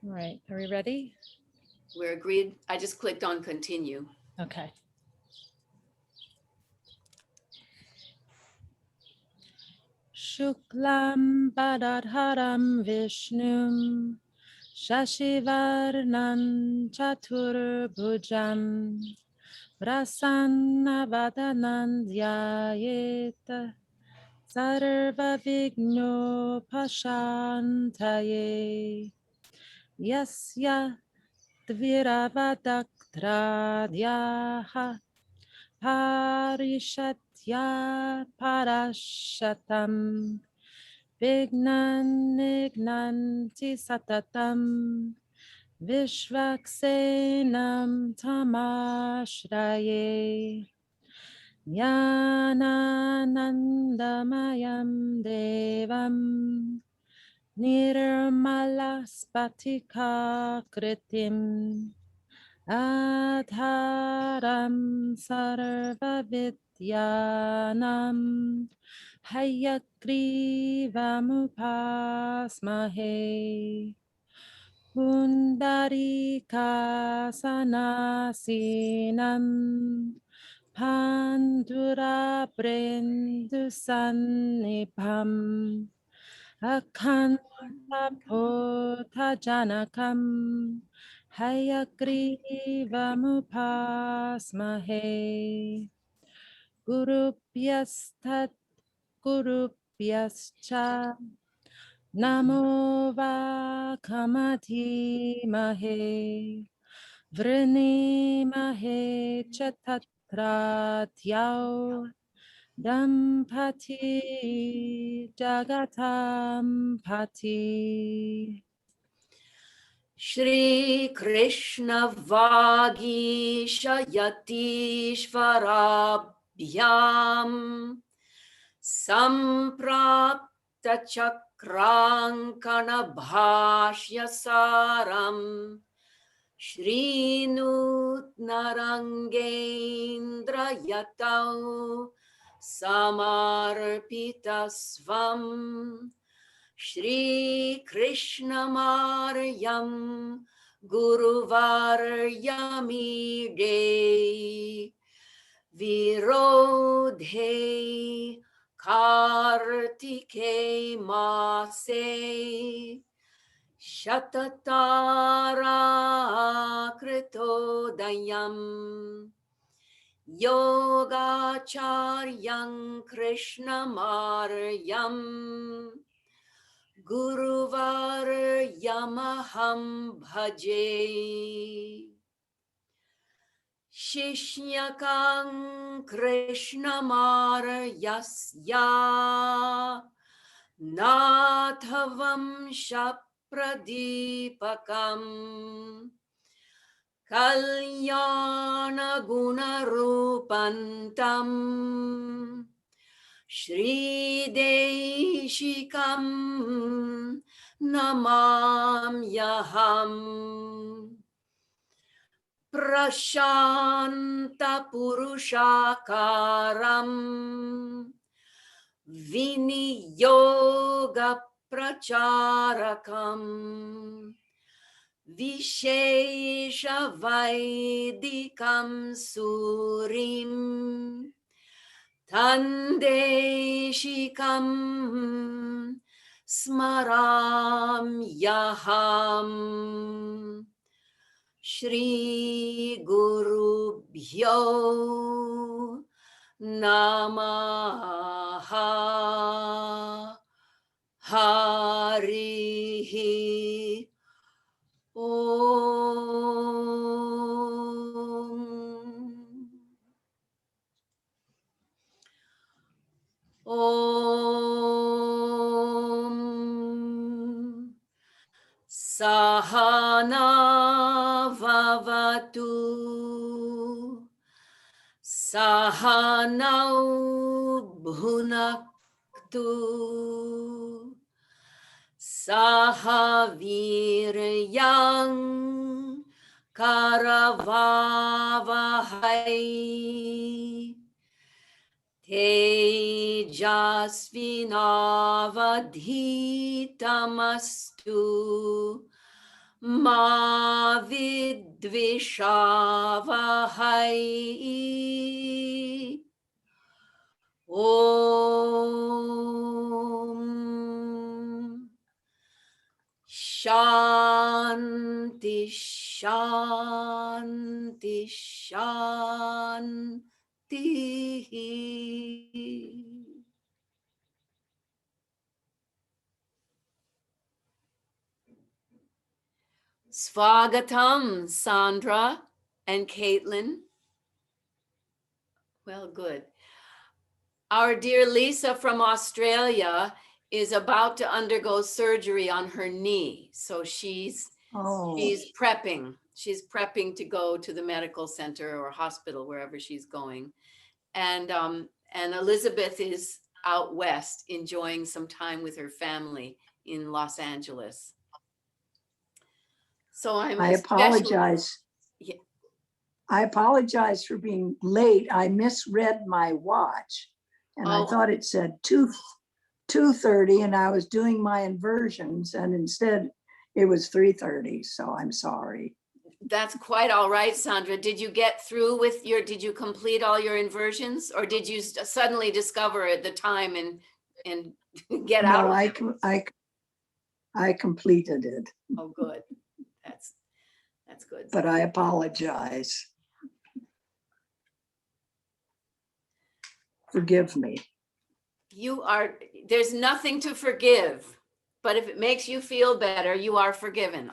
All right, are we ready? We're agreed. I just clicked on continue. Okay. Shuklam Bharadharam Vishnum Shashivarnan Chaturbhujam Prasanna Dhyanayet Sarva Vigno Pashantaye Yasya Dviravadaktrayaha Parishatya Parashatam Vignan Nignanti Satatam Vishvaksenam Tamashraye Jnananandamayam Devam Nirmala Spatika Kritim Adharam Sarva Vidyanam Hayagrivamupassmahe Pundarika Sanasinam Pandura Brindusannipam Akanta Pota Janakam Hayagrivamupassmahe Gurupyastat Gurupyascha Namo Vakamati Vrinimahe Chatatratyau Dampati Jagatam Pati Shri Krishna Vagishayatishvarabhyam Samprapta Chakrankana Bhashya Saram Shri Nutnarangendra Yatau Samarpita Svam Shri Krishna Maryam Guru Varyamide Virodhe Kartike Mase Shatatara Kritodayam Yogacharyam Krishna Maryam Guruvar Yamaham Bhaje Shishnyakan Krishna Maryasya Nathavam Shapradipakam Kalyana Gunarupantam Shri Deshikam Namamyaham Prashanta Purushakaram Viniyoga Pracharakam Vishesha Vaidikam Surim Tandeshikam Smaram Yaham Shri Guru Bhyo Namaha Harihi Om Sahana Vavatu Sahanau Bhunaktu Sahaviryam Karavavahai Tejasvinavadhitamastu ma vidvishāvallī. Om Shanti Shanti Shanti. Svagatam, Sandra and Caitlin. Well, good. Our dear Lisa from Australia is about to undergo surgery on her knee. So she's prepping. She's prepping to go to the medical center or hospital, wherever she's going. And Elizabeth is out west enjoying some time with her family in Los Angeles. So I apologize. Yeah. I apologize for being late. I misread my watch and I thought it said 2:30 and I was doing my inversions and instead it was 3:30. So I'm sorry. That's quite all right, Sandra. Did you get through with did you complete all your inversions or did you suddenly discover at the time and get out? No, I completed it. Oh, good. That's good. But I apologize. Forgive me. There's nothing to forgive, but if it makes you feel better, you are forgiven.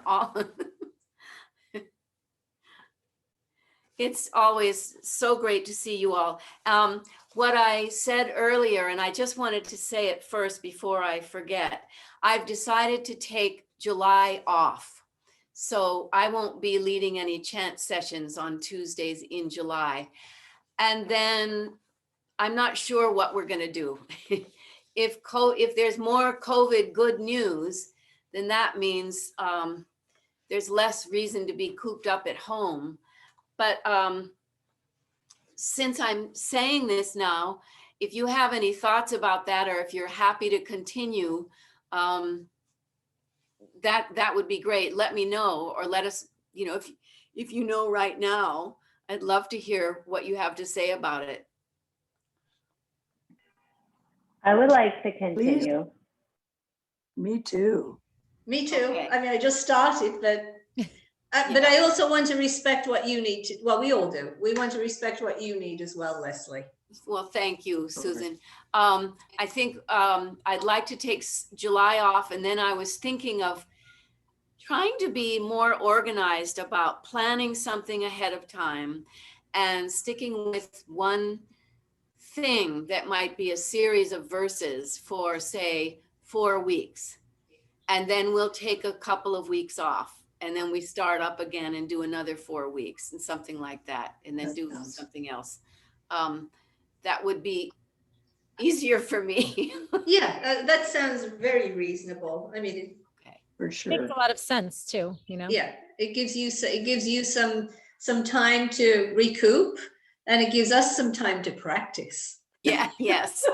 It's always so great to see you all. What I said earlier, and I just wanted to say it first before I forget, I've decided to take July off. So I won't be leading any chant sessions on Tuesdays in July. And then I'm not sure what we're going to do. If there's more COVID good news, then that means there's less reason to be cooped up at home. But since I'm saying this now, if you have any thoughts about that, or if you're happy to continue, that would be great. Let me know, or let us, if you know right now, I'd love to hear what you have to say about it. I would like to continue. Please. Me too. Me too. Okay. I mean, I just started, but I also want to respect what you need to, well, we all do. We want to respect what you need as well, Leslie. Well, thank you, Susan. I think I'd like to take July off, and then I was thinking of trying to be more organized about planning something ahead of time and sticking with one thing that might be a series of verses for, say, 4 weeks. And then we'll take a couple of weeks off, and then we start up again and do another 4 weeks and something like that, and then do something else. That would be easier for me. Yeah, that sounds very reasonable. I mean, For sure. Makes a lot of sense too, yeah, it gives you some time to recoup, and it gives us some time to practice. Yeah, yes.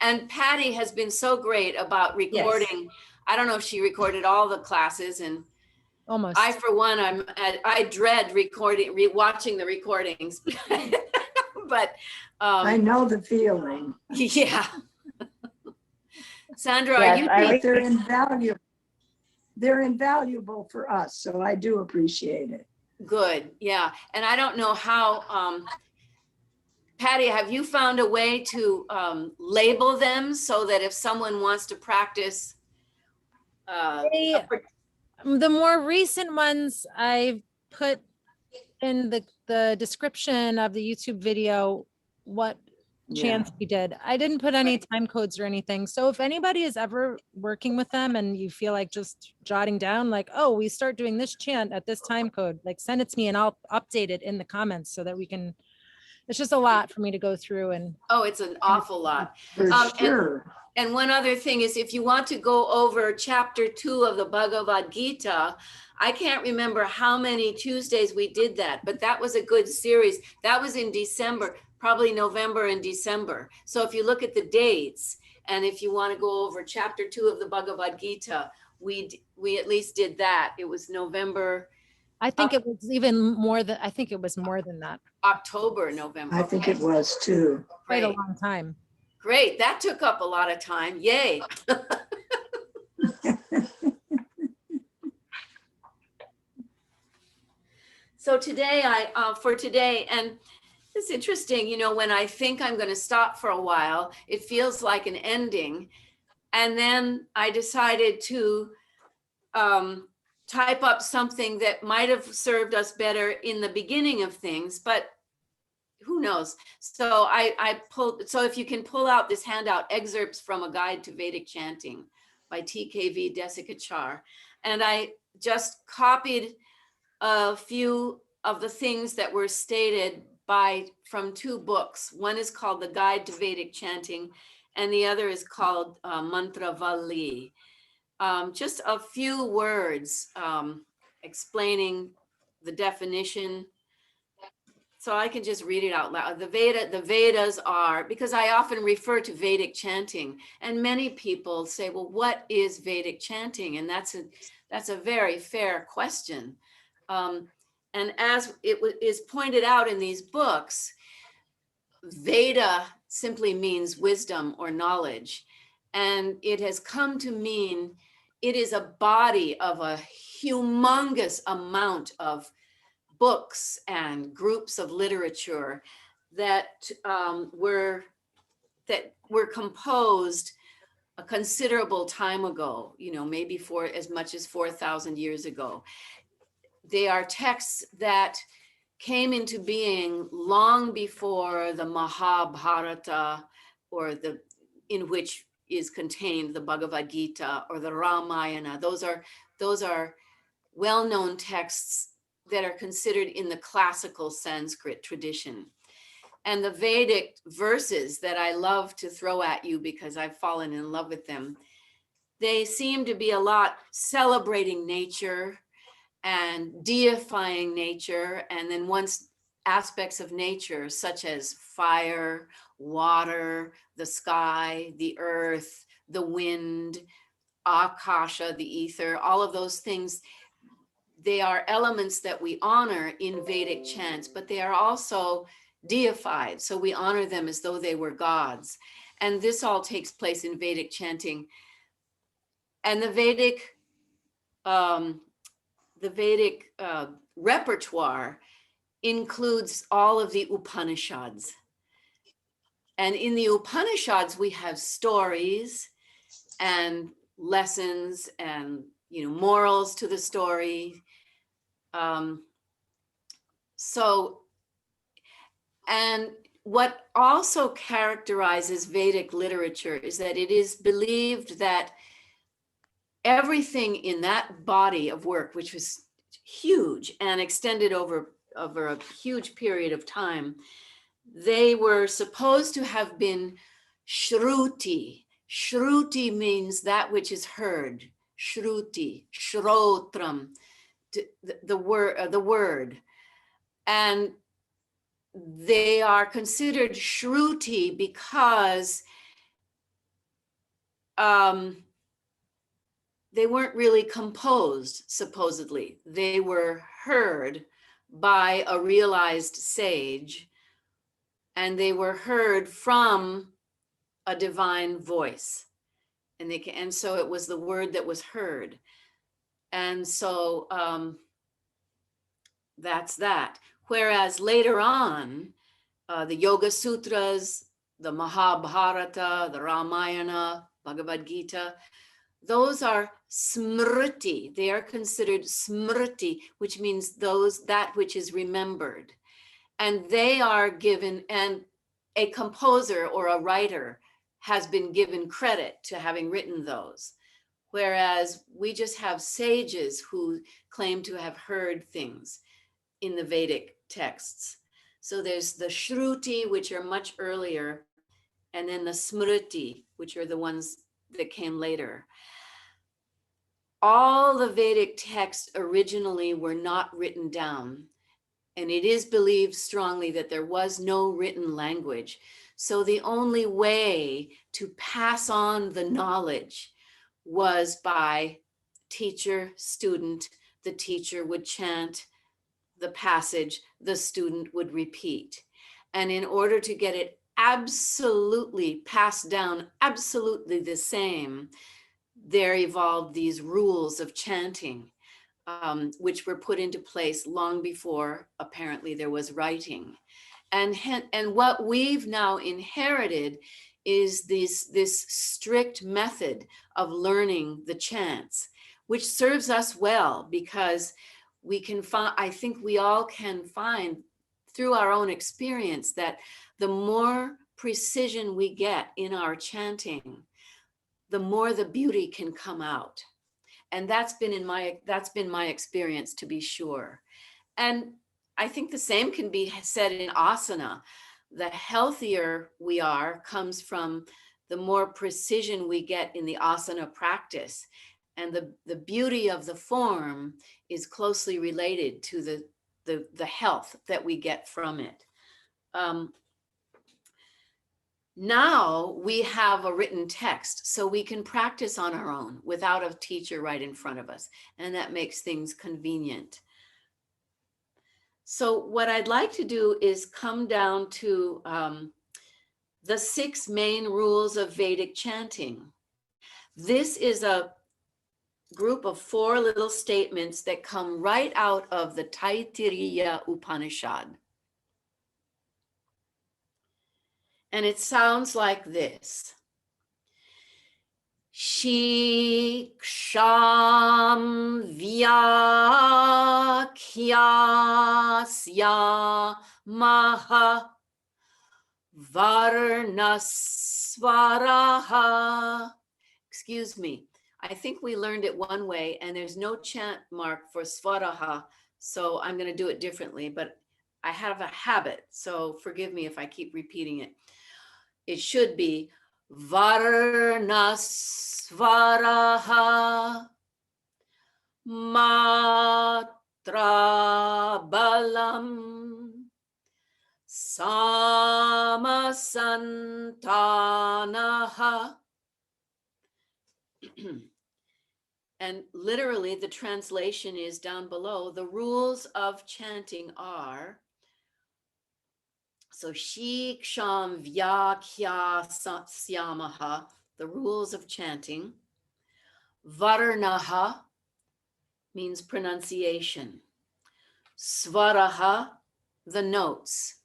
And Patty has been so great about recording. Yes. I don't know if she recorded all the classes, and almost. I, for one, I dread watching the recordings. But I know the feeling. Yeah. Sandra, yes, are you? They're invaluable. They're invaluable for us, so I do appreciate it. Good, yeah. And I don't know how, Patty, have you found a way to label them so that if someone wants to practice? The more recent ones I've put in the description of the YouTube video what chants we did. I didn't put any time codes or anything. So if anybody is ever working with them and you feel like just jotting down like, oh, we start doing this chant at this time code, like send it to me and I'll update it in the comments so that we can, it's just a lot for me to go through. And oh, it's an awful lot. For sure. And one other thing is, if you want to go over chapter 2 of the Bhagavad Gita, I can't remember how many Tuesdays we did that, but that was a good series. That was in December, probably November and December. So if you look at the dates, and if you want to go over chapter 2 of the Bhagavad Gita, we at least did that. It was November, I think it was even more than, I think it was more than that. October, November. I think it was too. Quite a Great. long time. Great. That took up a lot of time. Yay. So today, for today, and it's interesting, you know, when I think I'm going to stop for a while, it feels like an ending. And then I decided to type up something that might have served us better in the beginning of things, but who knows? So I pulled, so if you can pull out this handout, excerpts from a guide to Vedic chanting by TKV Desikachar. And I just copied a few of the things that were stated from two books. One is called The Guide to Vedic Chanting, and the other is called mṛtyuñjaya. Just a few words explaining the definition. So I can just read it out loud. The Vedas are, because I often refer to Vedic chanting, and many people say, well, what is Vedic chanting? And that's a very fair question. And as it is pointed out in these books, Veda simply means wisdom or knowledge. And it has come to mean it is a body of a humongous amount of books and groups of literature that were composed a considerable time ago, you know, maybe for as much as 4,000 years ago. They are texts that came into being long before the Mahabharata, or in which is contained the Bhagavad Gita or the Ramayana. Those are well-known texts that are considered in the classical Sanskrit tradition. And the Vedic verses that I love to throw at you because I've fallen in love with them, they seem to be a lot celebrating nature and deifying nature, and then once aspects of nature such as fire, water, the sky, the earth, the wind, akasha, the ether, all of those things, they are elements that we honor in Vedic chants, but they are also deified. So we honor them as though they were gods. And this all takes place in Vedic chanting. And the Vedic repertoire includes all of the Upanishads. And in the Upanishads, we have stories and lessons and, you know, morals to the story. And what also characterizes Vedic literature is that it is believed that everything in that body of work, which was huge and extended over a huge period of time, they were supposed to have been shruti. Shruti means that which is heard. Shruti, shrotram, the word. And they are considered shruti because they weren't really composed, supposedly. They were heard by a realized sage, and they were heard from a divine voice. And so it was the word that was heard. And so that's that. Whereas later on, the Yoga Sutras, the Mahabharata, the Ramayana, Bhagavad Gita, those are smriti. They are considered smriti, which means that which is remembered. And they are given, and a composer or a writer has been given credit to having written those. Whereas we just have sages who claim to have heard things in the Vedic texts. So there's the shruti, which are much earlier, and then the smriti, which are the ones that came later. All the Vedic texts originally were not written down, and it is believed strongly that there was no written language. So the only way to pass on the knowledge was by teacher, student, the teacher would chant the passage, the student would repeat. And in order to get it absolutely passed down, absolutely the same, there evolved these rules of chanting, which were put into place long before apparently there was writing. And what we've now inherited is this strict method of learning the chants, which serves us well because we can find, I think we all can find through our own experience that the more precision we get in our chanting, the more the beauty can come out. And that's been my experience, to be sure. And I think the same can be said in asana. The healthier we are comes from the more precision we get in the asana practice. And the beauty of the form is closely related to the health that we get from it. Now we have a written text, so we can practice on our own without a teacher right in front of us. And that makes things convenient. So what I'd like to do is come down to the 6 main rules of Vedic chanting. This is a group of 4 little statements that come right out of the Taittirīya-Upaniṣat. And it sounds like this. Śīkṣāvallī mahā varnasvaraha. Excuse me. I think we learned it one way and there's no chant mark for svaraha. So I'm going to do it differently, but I have a habit. So forgive me if I keep repeating it. It should be varnasvaraha matrabalam samasantanaha. And literally the translation is down below. The rules of chanting are, so Śīkṣāvallī, the rules of chanting. Varnaha means pronunciation. Svaraha, the notes,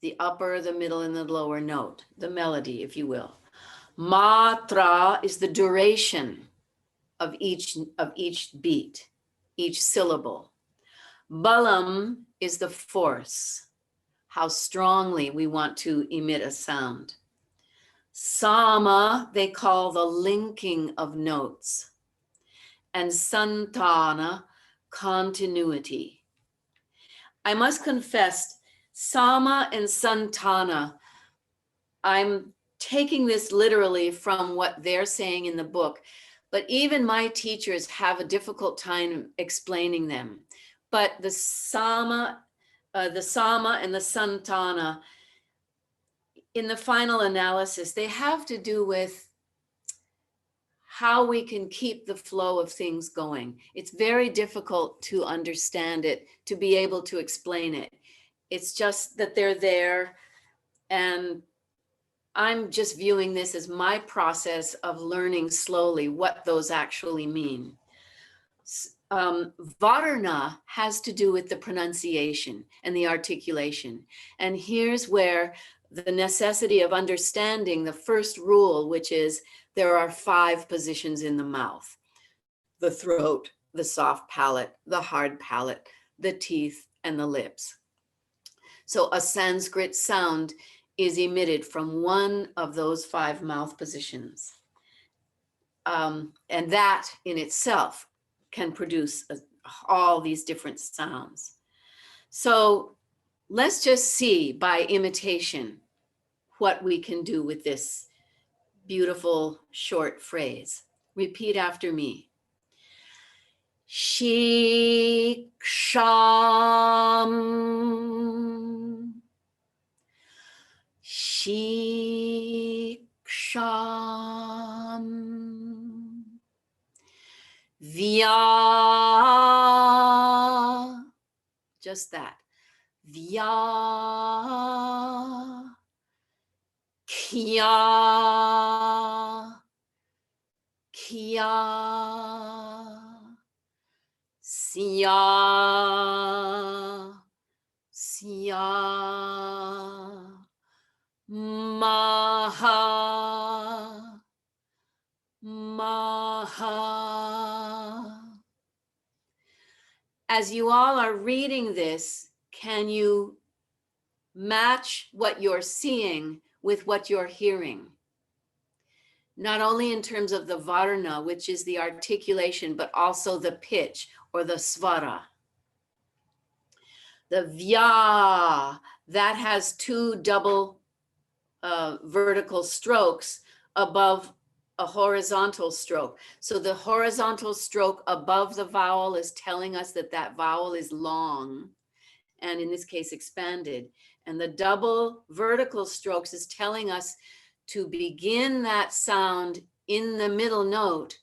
the upper, the middle, and the lower note, the melody, if you will. Matra is the duration of each beat, each syllable. Balam is the force, how strongly we want to emit a sound. Sama, they call the linking of notes. And santana, continuity. I must confess, sama and santana, I'm taking this literally from what they're saying in the book, but even my teachers have a difficult time explaining them. But the sama and the santana, in the final analysis, they have to do with how we can keep the flow of things going. It's very difficult to understand it, to be able to explain it. It's just that they're there, and I'm just viewing this as my process of learning slowly what those actually mean. Varna has to do with the pronunciation and the articulation. And here's where the necessity of understanding the first rule, which is there are 5 positions in the mouth: the throat, the soft palate, the hard palate, the teeth, and the lips. So a Sanskrit sound is emitted from one of those 5 mouth positions. And that in itself can produce all these different sounds. So let's just see by imitation what we can do with this beautiful short phrase. Repeat after me. Śīkṣāvallī. Śīkṣāvallī. Vya. Just that. Vya. Kya. Kya. Sya. Sya. Mahā. Mahā. As you all are reading this, can you match what you're seeing with what you're hearing? Not only in terms of the varna, which is the articulation, but also the pitch or the svara. The vya, that has two double vertical strokes above a horizontal stroke. So the horizontal stroke above the vowel is telling us that that vowel is long, and in this case expanded. And the double vertical strokes is telling us to begin that sound in the middle note,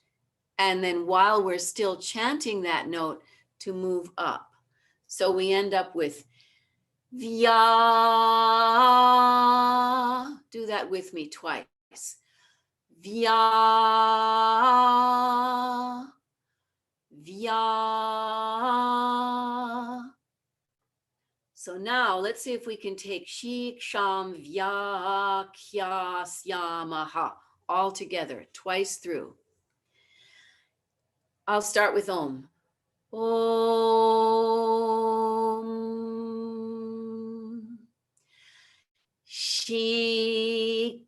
and then while we're still chanting that note, to move up. So we end up with Vya. Do that with me twice. Vya. Vya. So now let's see if we can take Śīkṣāvallī all together, twice through. I'll start with Om. Om. Śīkṣāvallī.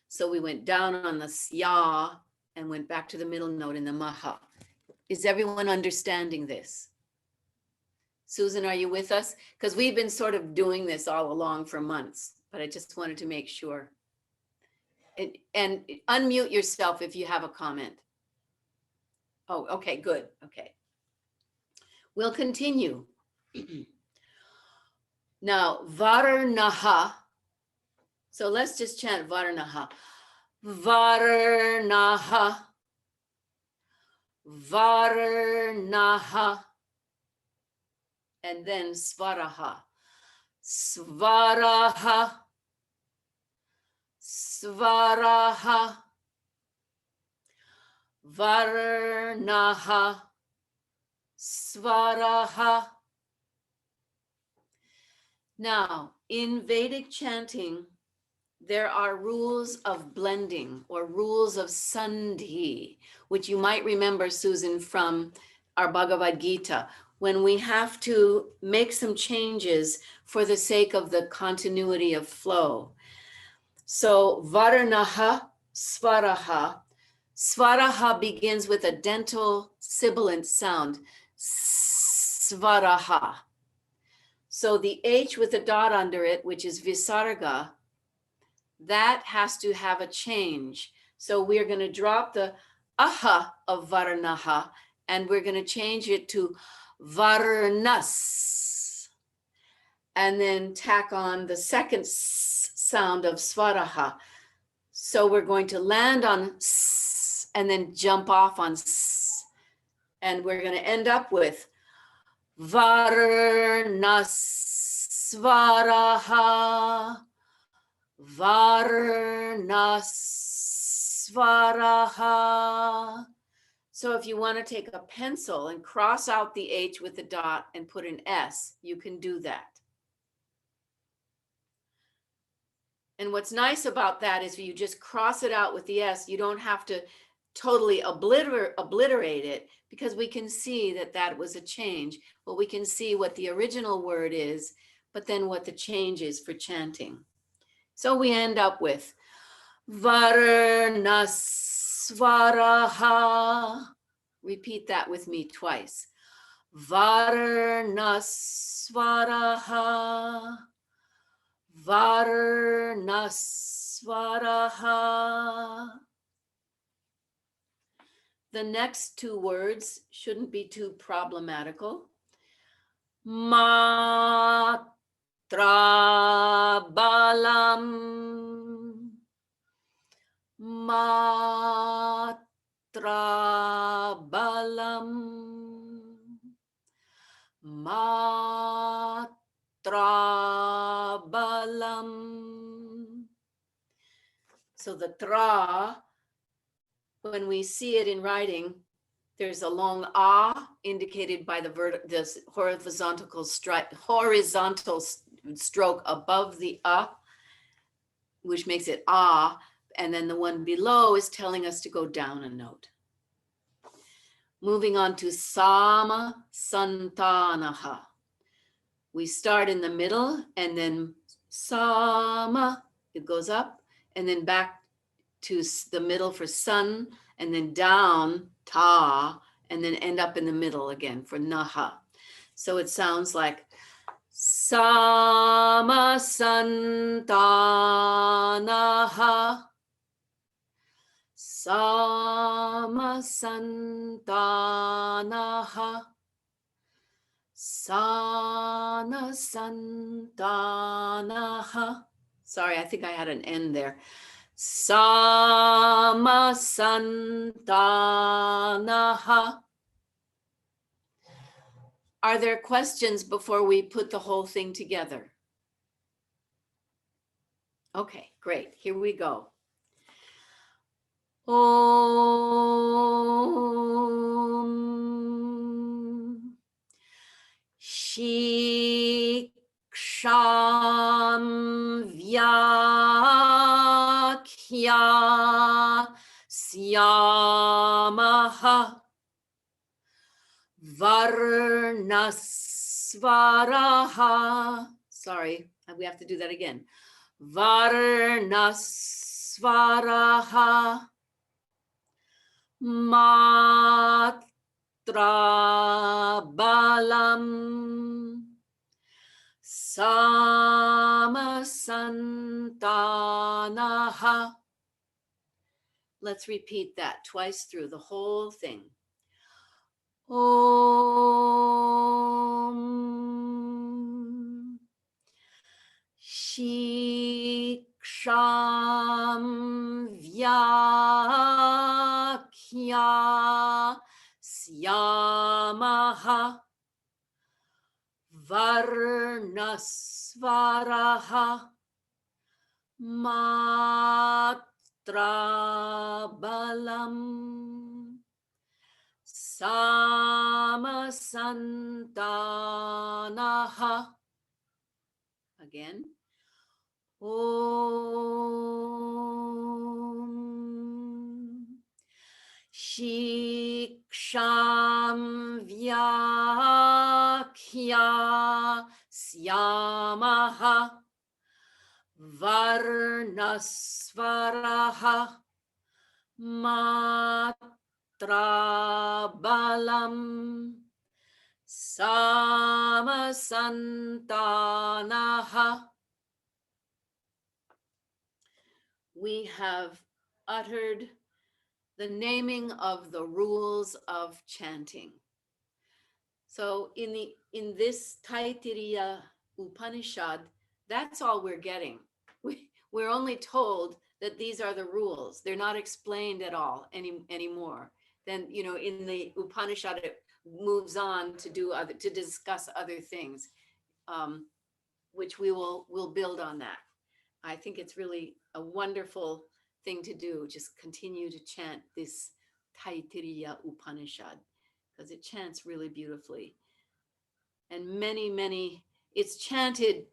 So we went down on the sya and went back to the middle note in the mahā. Is everyone understanding this? Susan, are you with us? Because we've been sort of doing this all along for months, but I just wanted to make sure. And unmute yourself if you have a comment. Oh, okay, good. Okay. We'll continue. Now, varnaha. So let's just chant varnaha. Varnaha. Varnaha. And then svaraha. Svaraha. Svaraha. Varnaha. Svaraha. Now, in Vedic chanting, there are rules of blending or rules of sandhi, which you might remember, Susan, from our Bhagavad Gita, when we have to make some changes for the sake of the continuity of flow. So varnaha, svaraha. Svaraha begins with a dental sibilant sound, svaraha. So the H with a dot under it, which is visarga, that has to have a change. So we're going to drop the aha of varnaha and we're going to change it to varnas. And then tack on the second sound of svaraha. So we're going to land on s and then jump off on s. And we're going to end up with varnas svaraha. Varnasvaraha. So if you want to take a pencil and cross out the H with the dot and put an S, you can do that. And what's nice about that is if you just cross it out with the S, you don't have to totally obliterate it, because we can see that that was a change. Well, we can see what the original word is, but then what the change is for chanting. So we end up with Varnasvaraha. Repeat that with me twice. Varnasvaraha. Varnasvaraha. The next two words shouldn't be too problematical. Matrabalam. Matrabalam. Matrabalam. So the tra, when we see it in writing, there's a long ah indicated by the horizontal stroke above the which makes it ah, and then the one below is telling us to go down a note. Moving on to sama santanaha. We start in the middle and then sama, it goes up, and then back to the middle for sun, and then down ta, and then end up in the middle again for naha. So it sounds like sama santanaha. Sama santanaha. Sana santanaha. Sorry, I think I had an N there. Sama santanaha. Are there questions before we put the whole thing together? Okay, great. Here we go. Om Śīkṣāvallī Varnasvaraha. Sorry, we have to do that again. Varnasvaraha. Matrabalam. Sama santanaha. Let's repeat that twice through the whole thing. Om Śīkṣāvallī Varnasvaraha. Matrabalam. Sama santanaha. Again. Om Śīkṣāvallī Varnasvaraha. Matrabalam. Sama santanaha. We have uttered the naming of the rules of chanting. So in this Taittirīya-Upaniṣat, that's all we're getting. We're only told that these are the rules. They're not explained at all anymore. Then, in the Upanishad, it moves on to discuss other things, which we'll build on that. I think it's really a wonderful thing to do. Just continue to chant this Taittirīya-Upaniṣat because it chants really beautifully. And many, it's chanted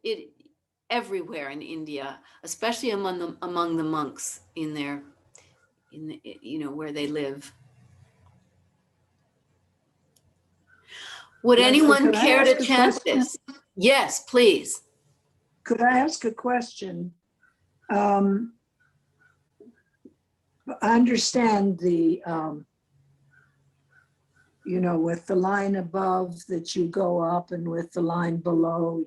everywhere in India, especially among the monks where they live. Would anyone care to chant this? Yes, please. Could I ask a question? I understand the, with the line above that you go up and with the line below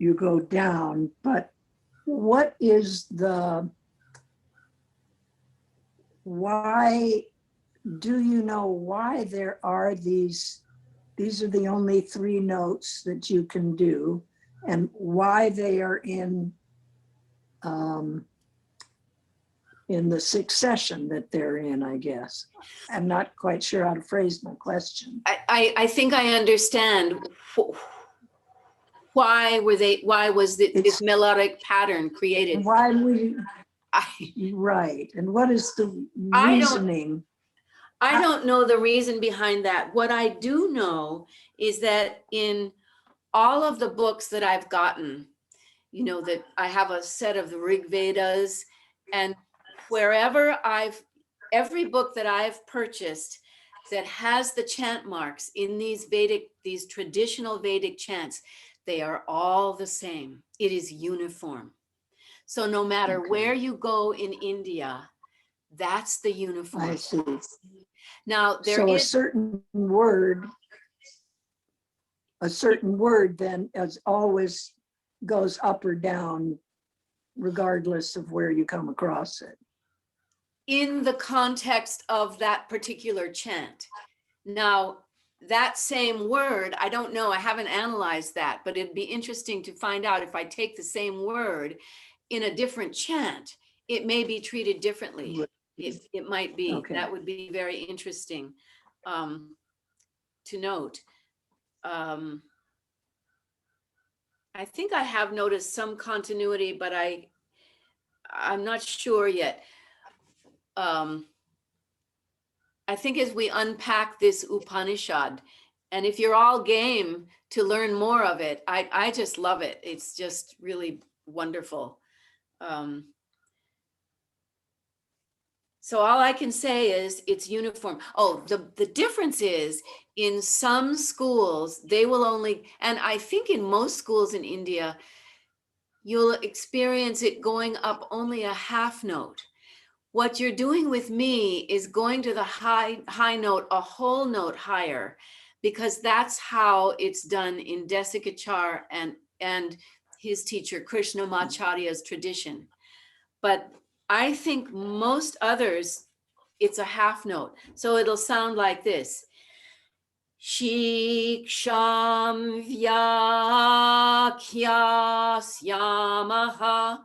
you go down, but what is why, do you know why there are these these are the only 3 notes that you can do, and why they are in the succession that they're in, I guess. I'm not quite sure how to phrase my question. I think I understand. Why was this melodic pattern created? Why we, I right, and what is the I don't- reasoning? I don't know the reason behind that. What I do know is that in all of the books that I've gotten, you know, that I have a set of the Rig Vedas, and every book that I've purchased that has the chant marks in these traditional Vedic chants, they are all the same. It is uniform. So no matter Okay. where you go in India, that's the uniform. I see. Now there So is a certain word then as always goes up or down regardless of where you come across it. in the context of that particular chant. Now, that same word, I don't know, I haven't analyzed that, but it'd be interesting to find out if I take the same word in a different chant, it may be treated differently. It might be. Okay. That would be very interesting to note. I think I have noticed some continuity, but I'm not sure yet. I think as we unpack this Upanishad, and if you're all game to learn more of it, I just love it. It's just really wonderful. So all I can say is it's uniform. Oh, the difference is in some schools, they will only, and I think in most schools in India, you'll experience it going up only a half note. What you're doing with me is going to the high note, a whole note higher, because that's how it's done in Desikachar and his teacher Krishnamacharya's tradition. But I think most others, it's a half note. So it'll sound like this. Śīkṣāvallī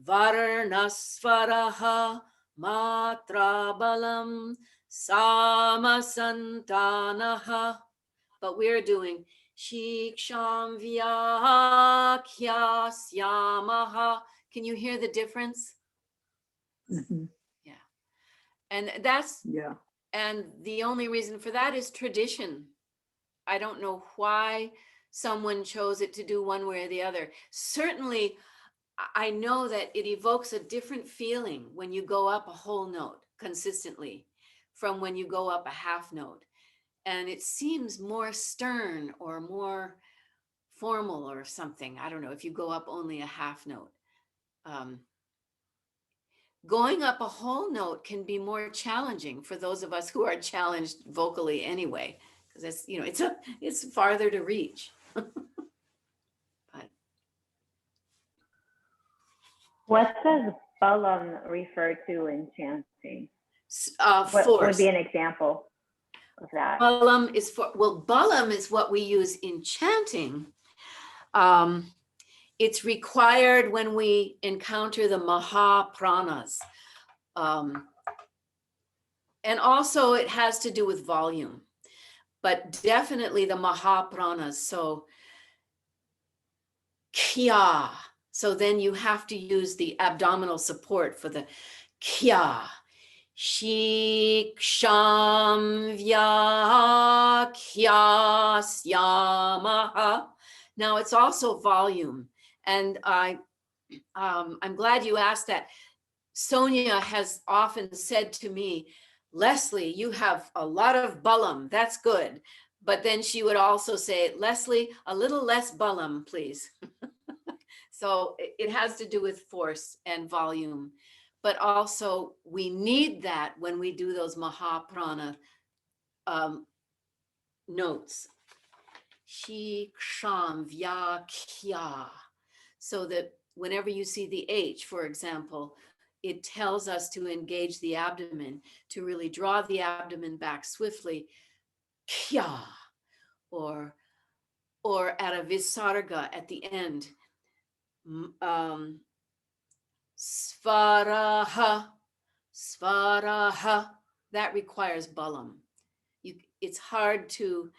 varnasvaraha matrabalam samasantanaha. But we're doing Śīkṣāvallī. Can you hear the difference? Mhm. Yeah. And that's, Yeah. and the only reason for that is tradition. I don't know why someone chose it to do one way or the other. Certainly, I know that it evokes a different feeling when you go up a whole note consistently from when you go up a half note. And it seems more stern or more formal or something. I don't know if you go up only a half note. Going up a whole note can be more challenging for those of us who are challenged vocally anyway, because it's, you know, it's farther to reach. But What does balam refer to in chanting? What would force. be an example of that? Balam is balam is what we use in chanting. It's required when we encounter the mahā pranas. And also it has to do with volume, but definitely the mahā pranas. So kya. So then you have to use the abdominal support for the kya. Śīkṣāvallī. Now it's also volume. And I'm glad you asked that. Sonia has often said to me, Leslie, you have a lot of balam, that's good. But then she would also say, Leslie, a little less balam, please. So it has to do with force and volume, but also we need that when we do those mahā prana notes. Śīkṣāvallī. So that whenever you see the H, for example, it tells us to engage the abdomen, to really draw the abdomen back swiftly. Kya. or at a visarga at the end. Svaraha, svaraha, that requires balam. It's hard to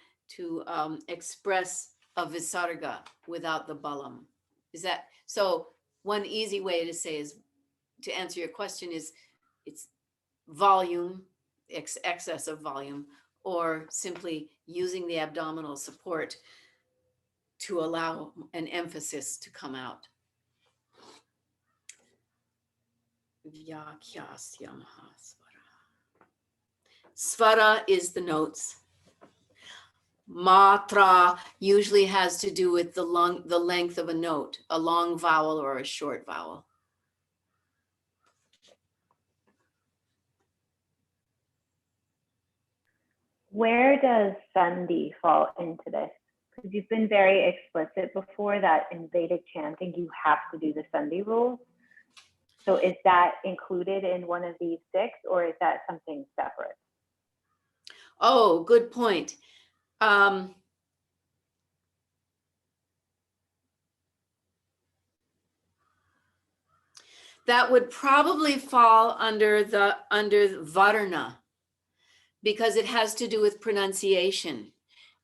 express a visarga without the balam. Is that so? One easy way to say is, to answer your question, is it's volume, excess of volume, or simply using the abdominal support to allow an emphasis to come out. Vyakyasya mahā svara. Svara is the notes. Matra usually has to do with the length of a note, a long vowel or a short vowel. Where does sandhi fall into this? Because you've been very explicit before that in Vedic chanting, you have to do the sandhi rules. So is that included in one of these 6, or is that something separate? Oh, good point. That would probably fall under varna, because it has to do with pronunciation.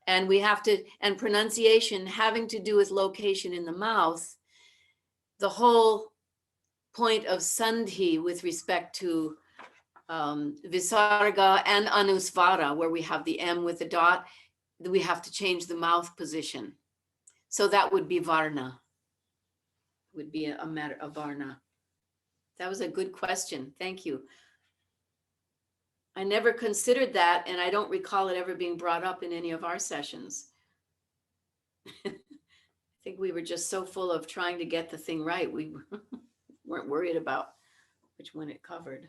And we have to, and pronunciation having to do with location in the mouth. The whole point of sandhi with respect to visarga and anusvara, where we have the M with the dot, we have to change the mouth position. So that would be varna, would be a matter of varna. That was a good question. Thank you. I never considered that, and I don't recall it ever being brought up in any of our sessions. I think we were just so full of trying to get the thing right. We weren't worried about which one it covered.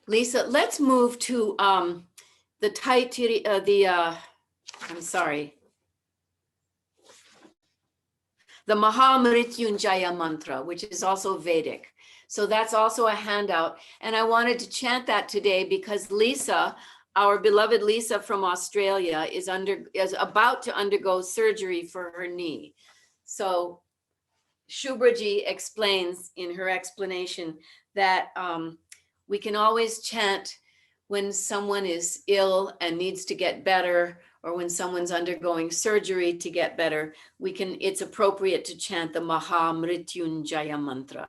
Lisa, let's move to the Taittirīya, the mahā mṛtyuñjaya mantra, which is also Vedic. So that's also a handout. And I wanted to chant that today because Lisa, our beloved Lisa from Australia, is about to undergo surgery for her knee. So Shubraji explains in her explanation that we can always chant when someone is ill and needs to get better, or when someone's undergoing surgery to get better. It's appropriate to chant the mahā mṛtyuñjaya mantra.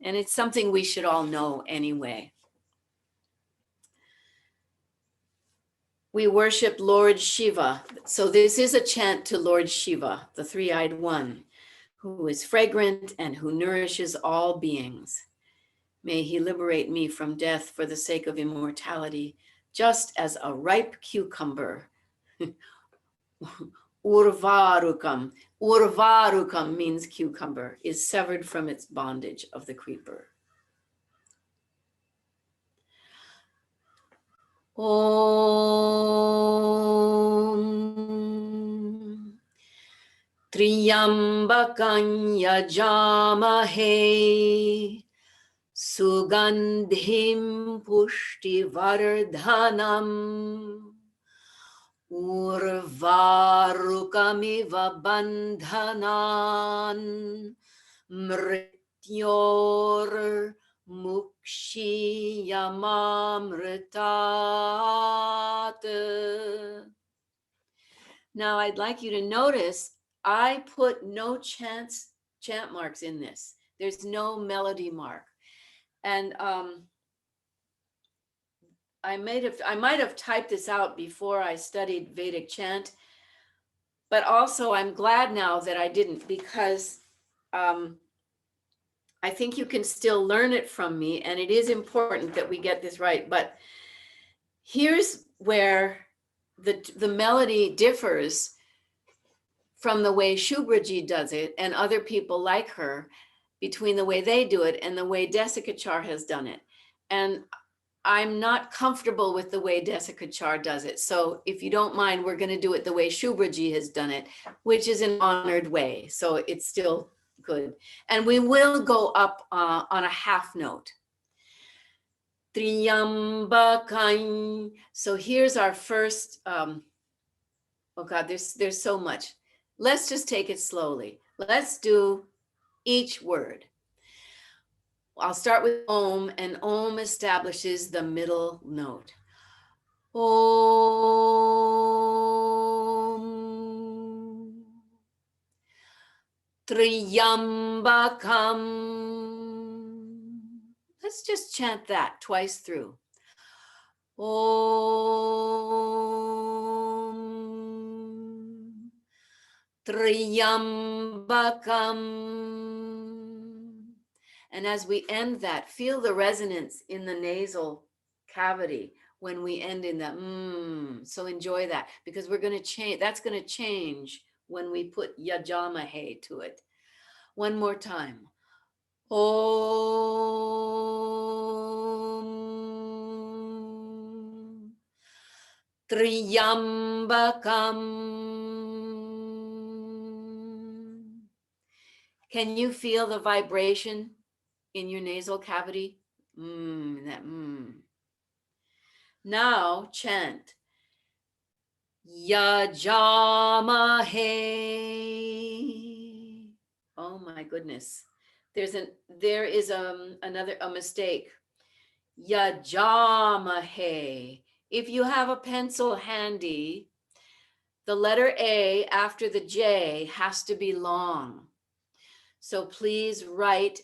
And it's something we should all know anyway. We worship Lord Shiva. So this is a chant to Lord Shiva, the three-eyed one, who is fragrant and who nourishes all beings. May he liberate me from death for the sake of immortality, just as a ripe cucumber. Urvarukam. Urvarukam means cucumber, is severed from its bondage of the creeper. Om Triyambakam yajamahe Sugandhim pushtivardhanam Urvarukamiva bandhanan mṛtyor mukshiyamamritat. Now I'd like you to notice I put no chant marks in this. There's no melody mark. And I might have typed this out before I studied Vedic chant, but also I'm glad now that I didn't, because I think you can still learn it from me, and it is important that we get this right. But here's where the melody differs from the way Shubraji does it and other people like her, between the way they do it and the way Desikachar has done it. And I'm not comfortable with the way Desikachar does it. So if you don't mind, we're going to do it the way Shubraji has done it, which is an honored way. So it's still could. And we will go up on a half note. Triyambakam. So here's our first, oh God, there's so much. Let's just take it slowly. Let's do each word. I'll start with Om, and Om establishes the middle note. Om. Triyambakam. Let's just chant that twice through. Om. Triyambakam. And as we end that, feel the resonance in the nasal cavity when we end in the So enjoy that, because we're going to change. That's going to change when we put yajamahe to it. One more time. Om. Triyambakam. Can you feel the vibration in your nasal cavity? Now chant Yajamahe. Oh my goodness. There is another mistake. Yajamahe. If you have a pencil handy, the letter A after the J has to be long. So please write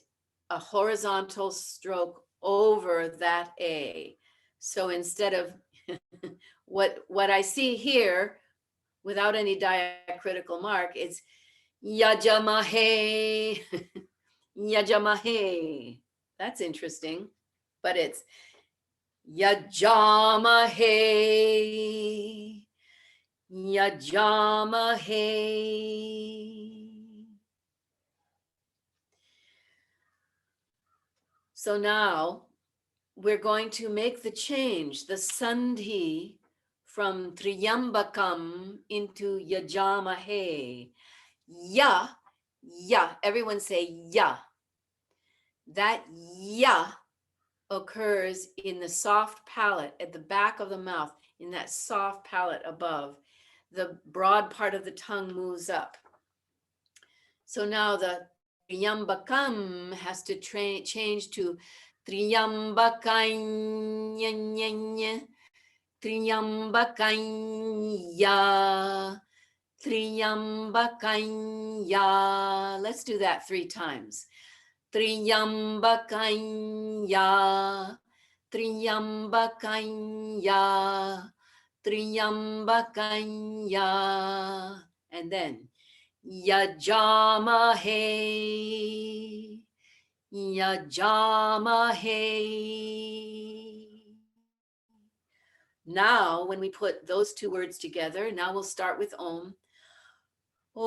a horizontal stroke over that A. So instead of what I see here, without any diacritical mark, it's Yajamahe. Yajamahe. That's interesting, but it's Yajamahe. Yajamahe. So now we're going to make the change, the sandhi, from Triyambakam into Yajamahe. Ya, everyone say ya. That ya occurs in the soft palate at the back of the mouth, in that soft palate above. The broad part of the tongue moves up. So now the Triyambakam has to change to Triyambakanya, Triyambakanya, Triyambakanya. Let's do that 3 times. Triyambakanya, Triyambakanya, Triyambakanya. And then Yajamahe, Yajamahe. Now, when we put those 2 words together, now we'll start with Om. Om.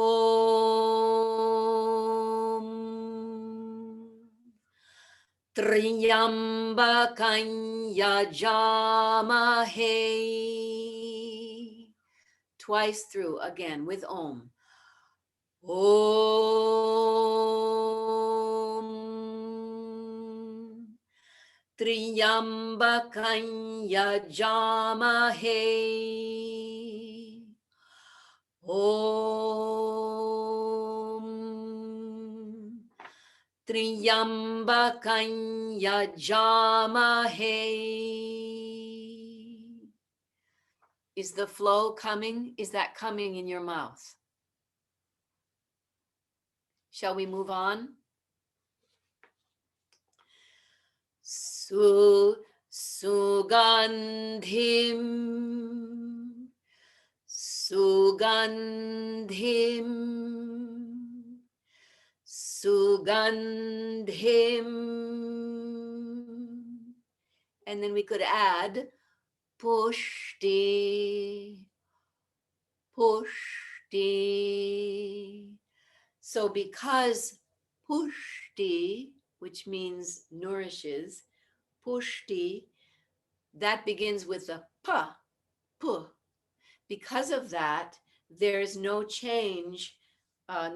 Triyambakam Yajamahe. Twice through again with Om. Om. Triyambakam Yajamahe. Om. Triyambakam Yajamahe. Is the flow coming? Is that coming in your mouth? Shall we move on? Sugandhim, Sugandhim, Sugandhim. And then we could add Pushti, Pushti. So because Pushti, which means nourishes, Pushti, that begins with the pa, pu. Because of that, there's no change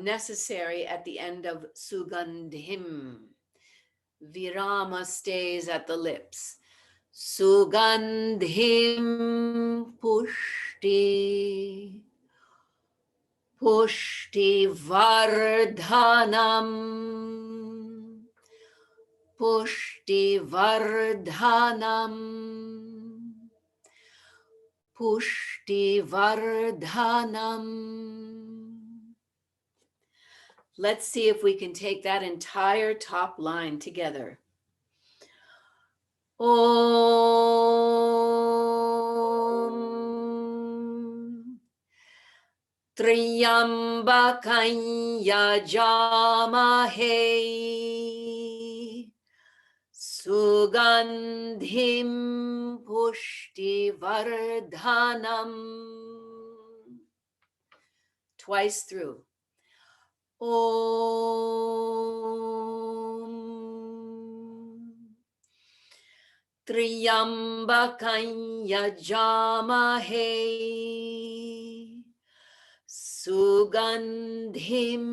necessary at the end of sugandhim. Virama stays at the lips. Sugandhim pushti. Pushti vardhanam. Pushti vardhanam. Pushti vardhanam. Let's see if we can take that entire top line together. Om Triyambakam yajamahe Sugandhim pushti vardhanam. Twice through. Om Triyambakam yajamahe Sugandhim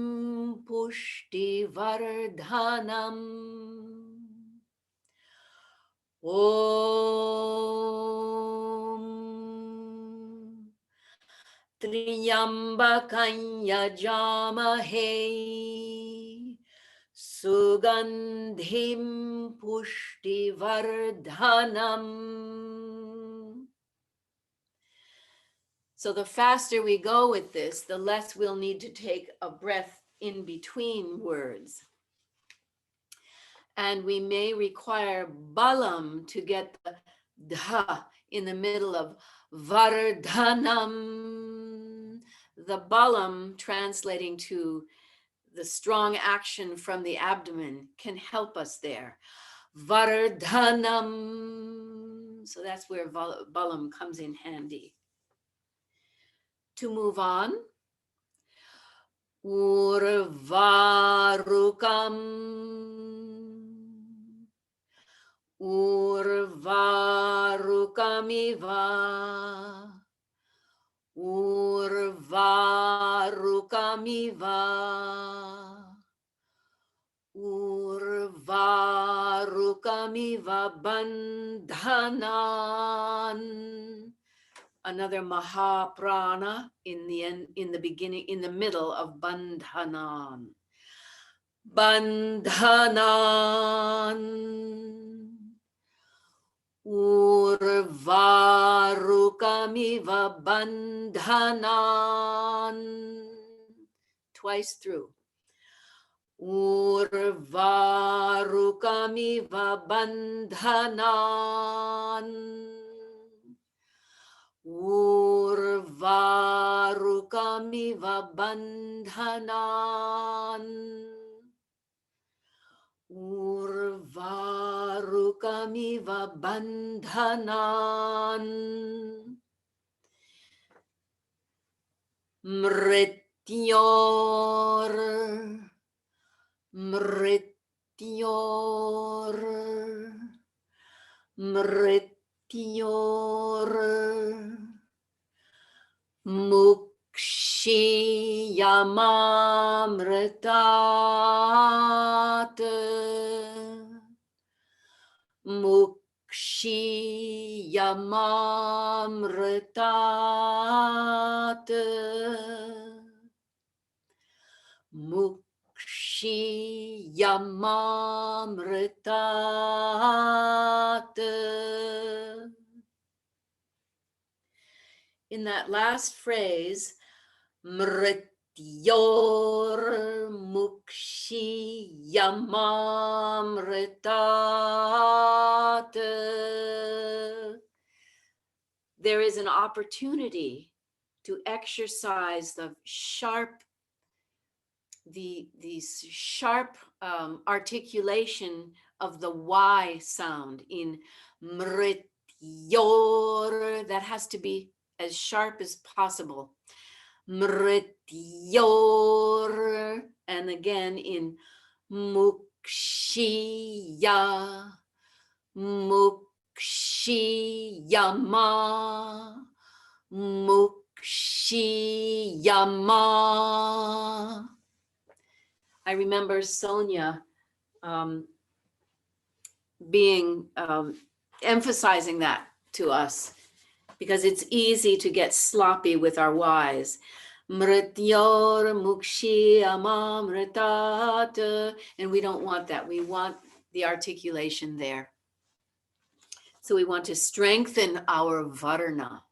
pushti vardhanam. Om Triyambakam yajamahe Sugandhim pushti vardhanam. So the faster we go with this, the less we'll need to take a breath in between words. And we may require balam to get the dha in the middle of vardhanam. The balam, translating to the strong action from the abdomen, can help us there. Vardhanam. So that's where balam comes in handy. To move on. Urvarukam. Urvarukamiva. Urvarukamiva. Urvarukamiva bandhanan. Another mahā prana in the beginning, in the middle of bandhanan. Bandhanan. Urvarukamiva bandhanan. Twice through. Urvarukamiva bandhanan. Urvarukamiva bandhanan. Urvarukamiva bandhanan. Mṛtyuñjaya. Mṛtyuñjaya. Mṛtyuñjaya. Mukṣiyamamṛtāt. Mukṣiyamamṛtāt. Mukṣiyamamṛtāt. In that last phrase, mṛtyuñjaya mukṣiyamamṛtāt, there is an opportunity to exercise the sharp articulation of the Y sound in mṛtyuñjaya. That has to be as sharp as possible. Mṛtyuñjaya. And again in mukṣiya. Mukṣiyama. Mukṣiyama. I remember Sonia emphasizing that to us, because it's easy to get sloppy with our Ys. Mṛtyur mukṣīyamamritat, and we don't want that. We want the articulation there. So we want to strengthen our varna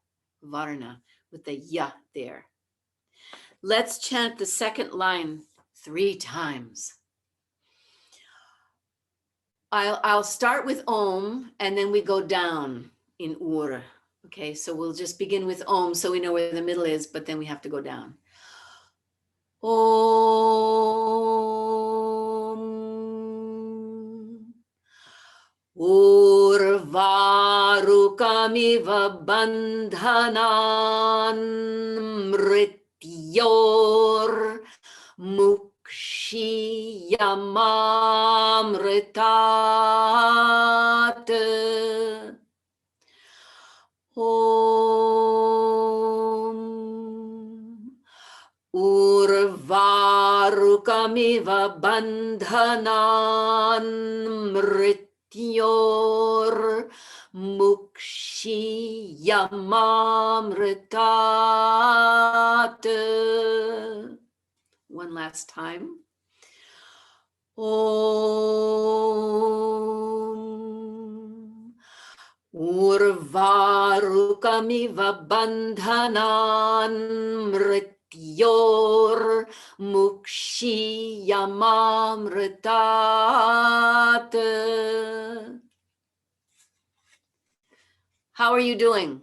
with the ya there. Let's chant the second line 3 times. I'll start with Om, and then we go down in Ur. Okay, so we'll just begin with Om so we know where the middle is, but then we have to go down. Om. Urvarukamiva bandhanan mṛtyur mukṣīyamamritat. Om. Urvarukamiva bandhanan mṛtyur mukṣīyamamritat. One last time. Om. Urvarukamiva bandhanan mṛtyur mukṣīyamamritat. How are you doing?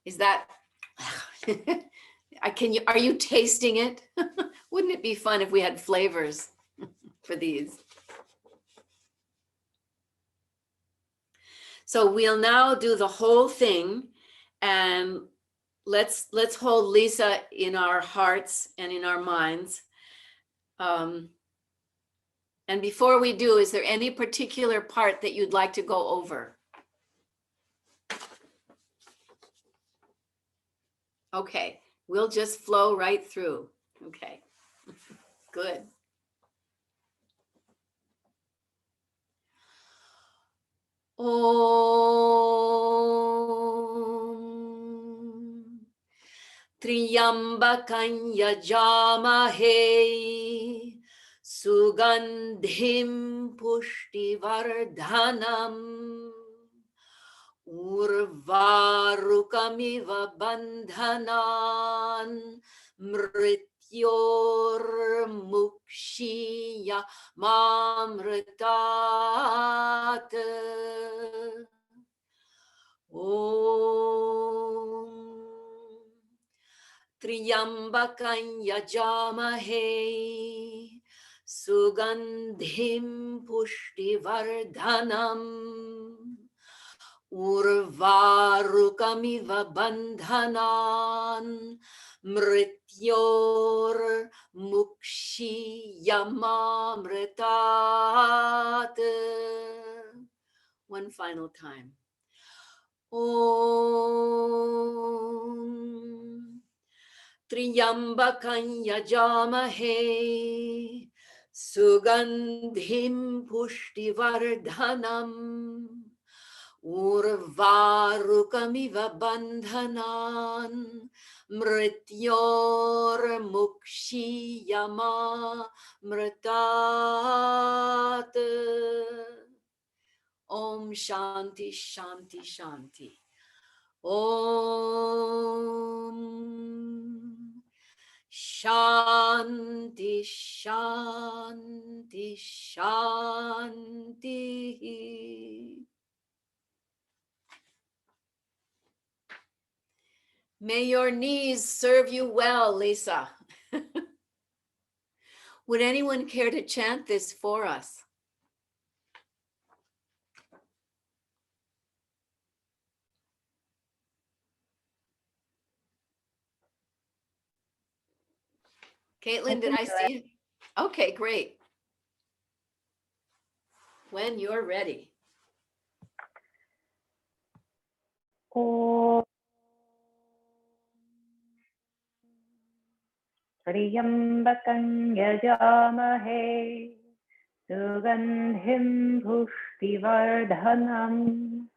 Is that, are you tasting it? Wouldn't it be fun if we had flavors for these? So we'll now do the whole thing, and let's hold Lisa in our hearts and in our minds. And before we do, is there any particular part that you'd like to go over? Okay, we'll just flow right through. Okay, good. Om Triyambakam yajamahe sugandhim pushtivardhanam urvarukamiva bandhanan mṛtyur mukṣīyamamritat. Om Triyambakam yajamahe sugandhim pushtivardhanam urvarukamiva bandhanan mṛtyur mukṣīyamamritat. One final time. Om Triyambakam yajamahe sugandhim pushtivardhanam urvarukamiva bandhanan mṛtyur mukṣīyamamritat. Om Shanti Shanti Shanti. Om Shanti Shanti Shanti. May your knees serve you well, Lisa. Would anyone care to chant this for us? Caitlin, did I see it? Okay, great. When you're ready. Triyambakam yajamahe Sugandhim pushtivardhanam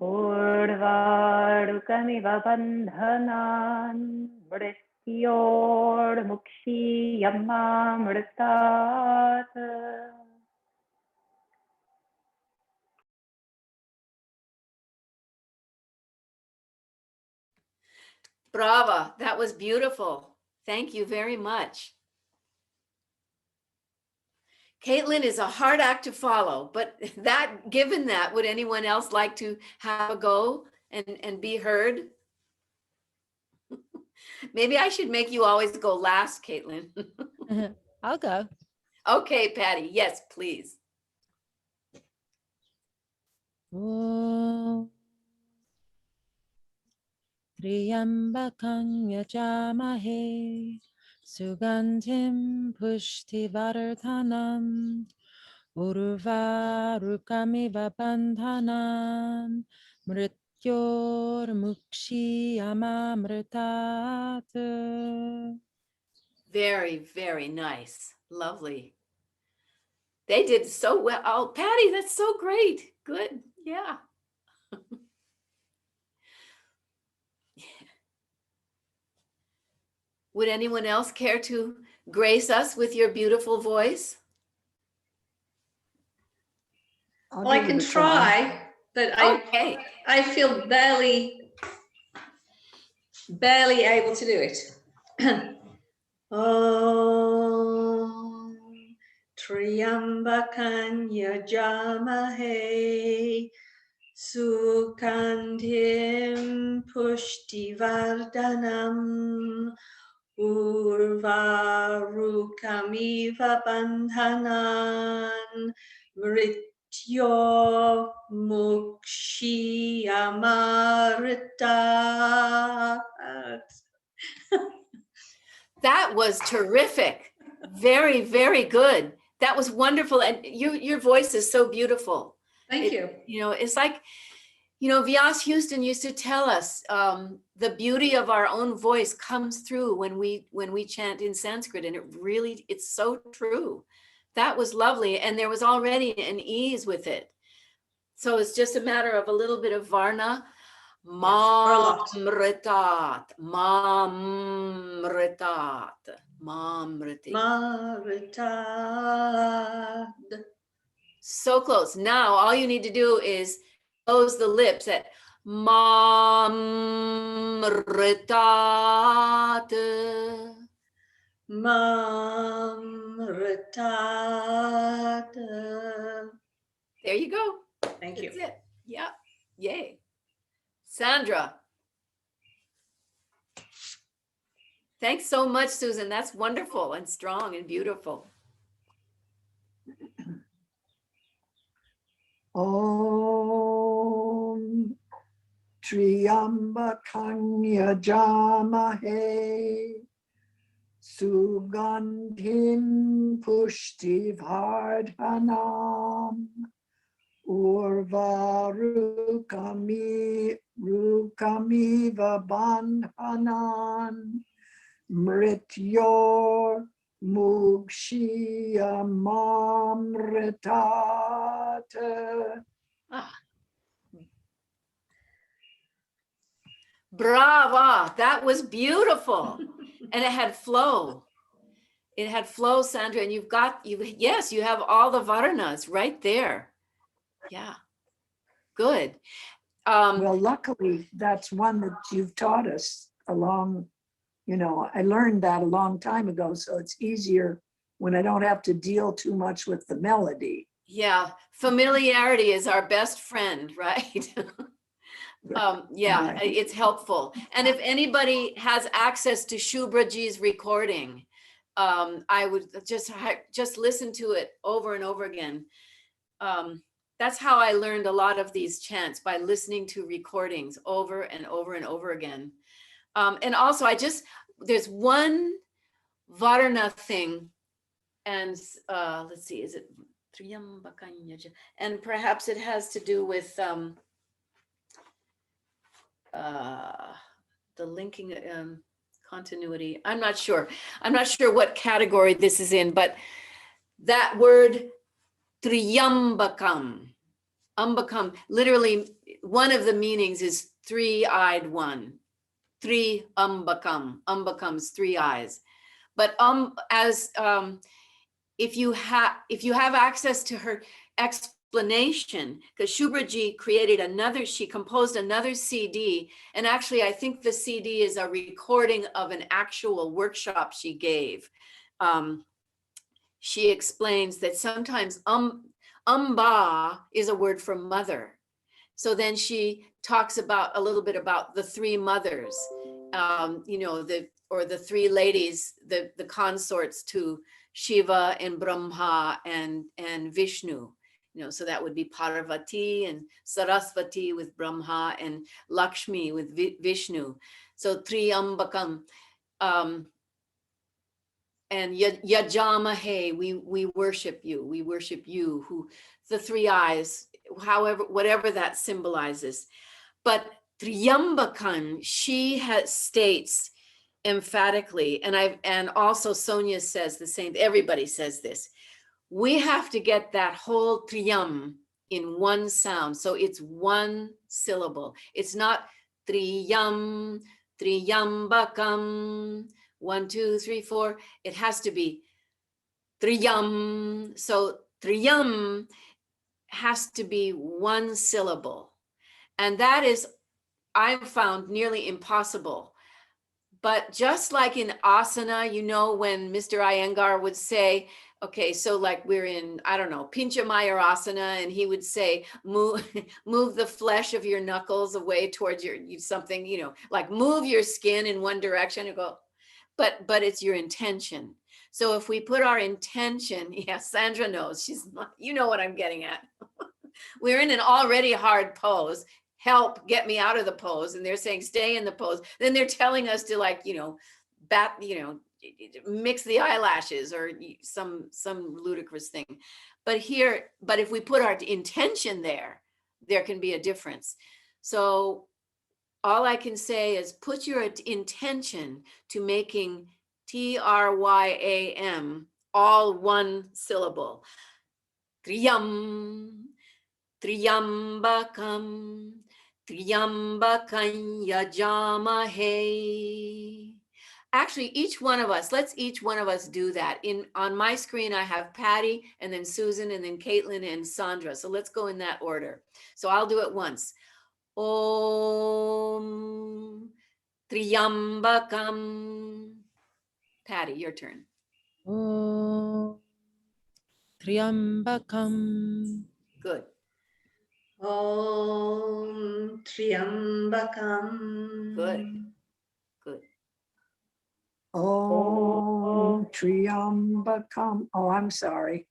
Urvarukamiva bandhanan Mṛtyuñjaya. Brava, that was beautiful. Thank you very much. Caitlin is a hard act to follow, but given that, would anyone else like to have a go and be heard? Maybe I should make you always go last, Caitlin. I'll go. Okay, Patty, yes, please. Om Triyambakam yajamahe Sugandhim pushtivardhanam Urvarukamiva bandhanan mṛtyuñjaya. Very, very nice. Lovely. They did so well. Oh, Patty, that's so great. Good. Yeah. Would anyone else care to grace us with your beautiful voice? Well, I can try, but Okay. I feel barely able to do it. Om Triyambakam yajamahe Sugandhim pushtivardhanam Urvarukamiva bandhanan mṛtyuñjaya. That was terrific. Very, very good. That was wonderful. And your voice is so beautiful. Thank you. You know, it's like, Vyas Houston used to tell us the beauty of our own voice comes through when we chant in Sanskrit, and it's so true. That was lovely, and there was already an ease with it. So it's just a matter of a little bit of varna. Mṛtyat, Mṛtyat. So close. Now all you need to do is close the lips at mṛtyat. Mṛtyat. There you go. Thank you. That's it. Yeah. Yay. Sandra. Thanks so much, Susan. That's wonderful and strong and beautiful. Om Triyambakam yajamahe Sugandhim pushtivardhanam Urvarukamiva bandhanan mṛtyuñjaya. Brava. That was beautiful. And it had flow. It had flow, Sandra, and you have all the varnas right there. Yeah. Good. Well, luckily, that's one that you've taught us I learned that a long time ago, so it's easier when I don't have to deal too much with the melody. Yeah. Familiarity is our best friend, right? Right. It's helpful. And if anybody has access to Shubraji's recording, I would just listen to it over and over again. That's how I learned a lot of these chants, by listening to recordings over and over and over again. And also there's one Varna thing, and let's see, is it Triyambakam? And perhaps it has to do with the linking, continuity. I'm not sure. I'm not sure what category this is in, but that word Triyambakam, Ambakam, literally one of the meanings is three-eyed one. Ambakam's three eyes. But if you have access to her explanation, because Shubraji she composed another CD, and actually I think the CD is a recording of an actual workshop she gave. She explains that sometimes Amba is a word for mother. So then she talks about a little bit about the three mothers, the three ladies, the consorts to Shiva and Brahma and Vishnu. So that would be Parvati and Sarasvati with Brahma and Lakshmi with Vishnu. So Triyambakam. And Yajamahe, we worship you. We worship you, who the three eyes, whatever that symbolizes. But Triyambakan, she states emphatically, and also Sonia says the same, everybody says this. We have to get that whole Triyam in one sound. So it's one syllable. It's not Triyam, Triyambakam, 1, 2, 3, 4. It has to be Triyam. So Triyam has to be one syllable. And that is, I've found, nearly impossible. But just like in asana, when Mr. Iyengar would say, okay, so like we're in, I don't know, Pinchamayurasana, and he would say, move the flesh of your knuckles away towards something, like move your skin in one direction and go, but it's your intention. So if we put our intention, Sandra knows, you know what I'm getting at. We're in an already hard pose. Help get me out of the pose. And they're saying, stay in the pose. Then they're telling us to mix the eyelashes or some ludicrous thing. But if we put our intention there can be a difference. So all I can say is put your intention to making Tryam all one syllable. Triyam, Triyambakam, Triyambakan Yajamahe. Actually, let's each one of us do that. On my screen, I have Patty and then Susan and then Caitlin and Sandra. So let's go in that order. So I'll do it once. Om Triyambakam. Patty, your turn. Om Triyambakam. Good. Om Triyambakam. Good. Om Triyambakam. Oh, I'm sorry.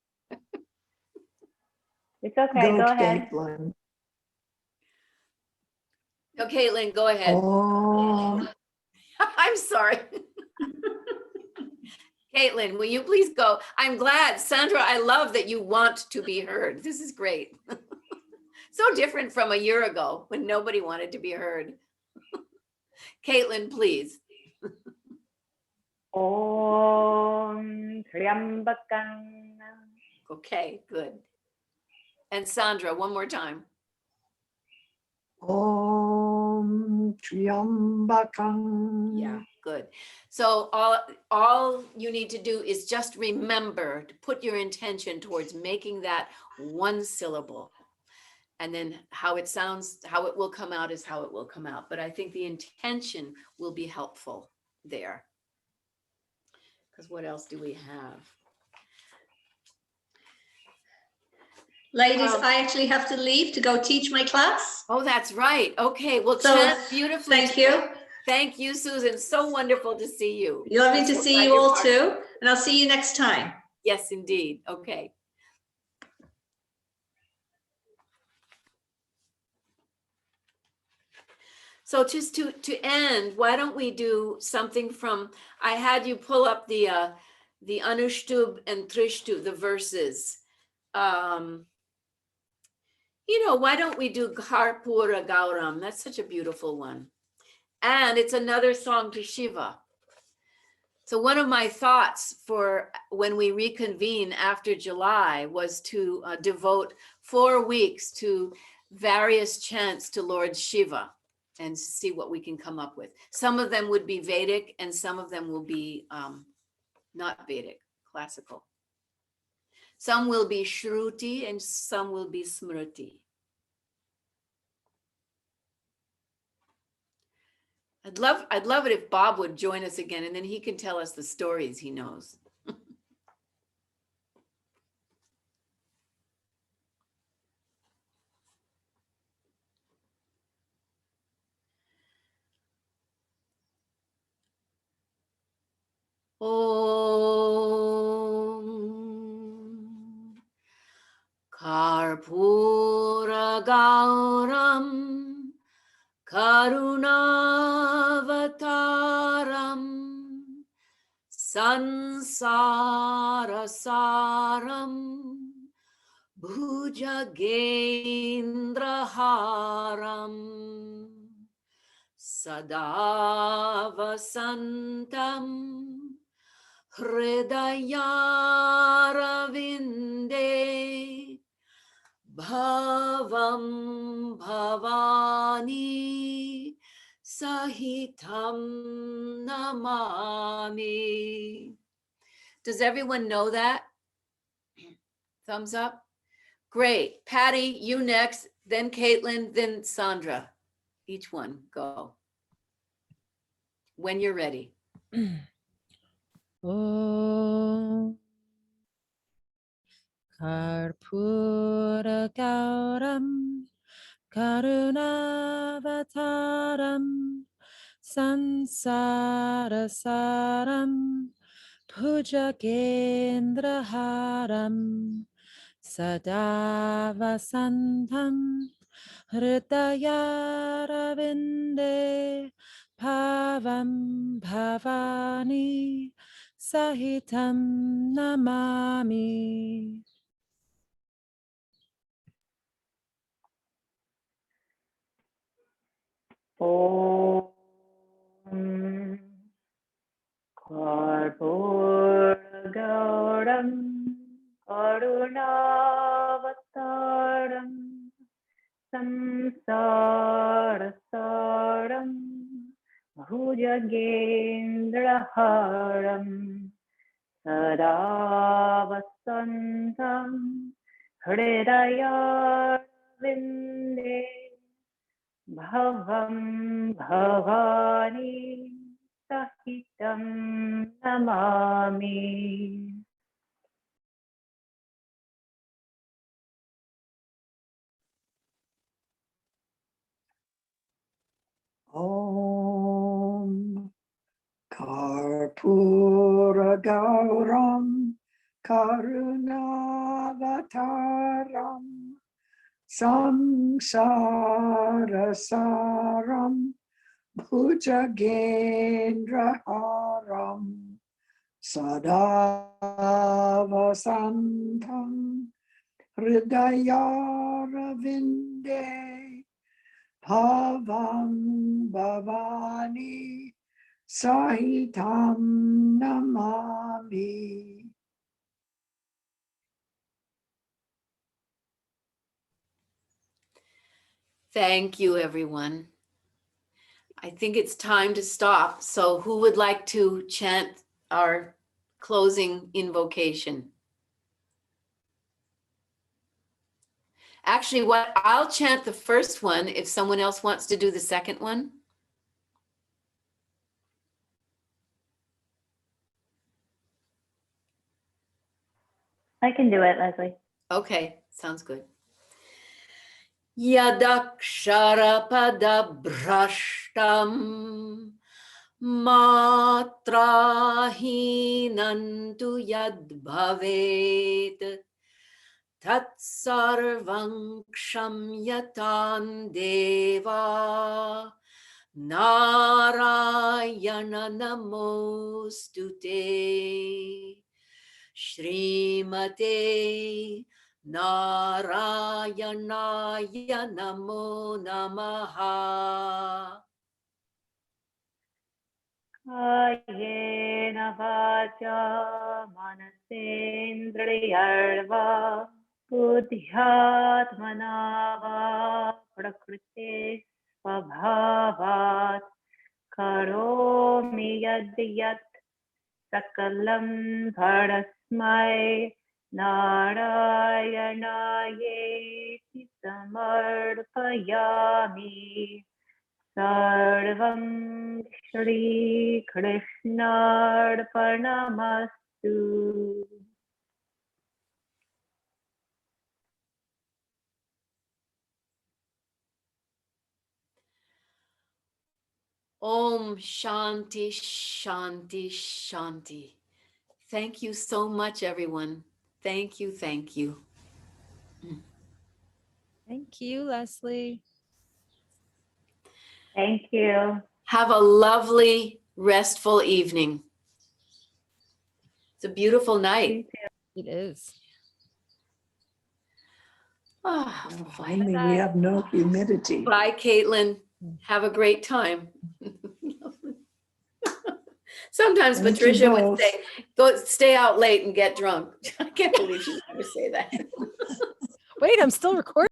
It's okay, go ahead. Caitlin. No, Caitlin, go ahead. Om. I'm sorry. Caitlin, will you please go? I'm glad. Sandra, I love that you want to be heard. This is great. So different from a year ago when nobody wanted to be heard. Caitlin, please. Om Triyambakam. Okay, good. And Sandra, one more time. Om Triyambakam. Yeah, good. So all you need to do is just remember to put your intention towards making that one syllable. And then how it sounds, how it will come out is how it will come out. But I think the intention will be helpful there. Because what else do we have? Ladies, I actually have to leave to go teach my class. Oh, that's right. Okay, well, So, chant beautifully. Thank you. Thank you, Susan. So wonderful to see you. Lovely to see you all too. And I'll see you next time. Yes, indeed. Okay. So just to end, why don't we do something from, I had you pull up the Anushtub and Trishtub, the verses. Why don't we do Karpūra gauraṁ? That's such a beautiful one. And it's another song to Shiva. So one of my thoughts for when we reconvene after July was to devote 4 weeks to various chants to Lord Shiva and see what we can come up with. Some of them would be Vedic and some of them will be not Vedic, classical. Some will be Shruti and some will be Smriti. I'd love it if Bob would join us again and then he can tell us the stories he knows. Om Karpūra gauraṁ karunavataram sansarasaram bhujagendraharam sada vasantam hridayāravinde bhavam bhavani sahitam namami. Does everyone know that? Thumbs up. Great. Patty, you next, then Caitlin, then Sandra. Each one, go. When you're ready. Om Karpūra gauraṁ karunavataram sansarasaram bhujagendraharam sada vasantam hridayāravinde bhavam bhavani sahitam namami. Om Karpūra gauraṁ karunavataram samsarasaram bhujagendraharam sada vasantam hridayāravinde bhavam bhavani sahitam namami. Om Karpūra gauraṁ karunavataram sansarasaram bhujagendraharam sada vasantam hridayāravinde bhavam bhavani sahitam namami. Thank you, everyone. I think it's time to stop. So who would like to chant our closing invocation? Actually, I'll chant the first one if someone else wants to do the second one. I can do it, Leslie. Okay, sounds good. Yadaksharapada brashtam matrahinantu yad bhavet tatsarvam kshamyatam deva narayana namostute Shrimate Narayanaya Namo Namaha. कायेन वाचा मनसेन्द्रियर्वा बुद्ध्यात्मना वा प्रकृते स्वभावात् करोमि यद्यत् सकलं परस्मै नारायणायेति समर्पयामि सर्वं श्रीकृष्णार्पणमस्तु। Om Shanti, Shanti, Shanti. Thank you so much, everyone. Thank you, thank you. Thank you, Leslie. Thank you. Have a lovely, restful evening. It's a beautiful night. It is. Ah, Finally, we have no humidity. bye, Caitlin. Have a great time. Sometimes Thank you Patricia would both. say, "Go stay out late and get drunk." I can't believe she would ever say that. Wait, I'm still recording.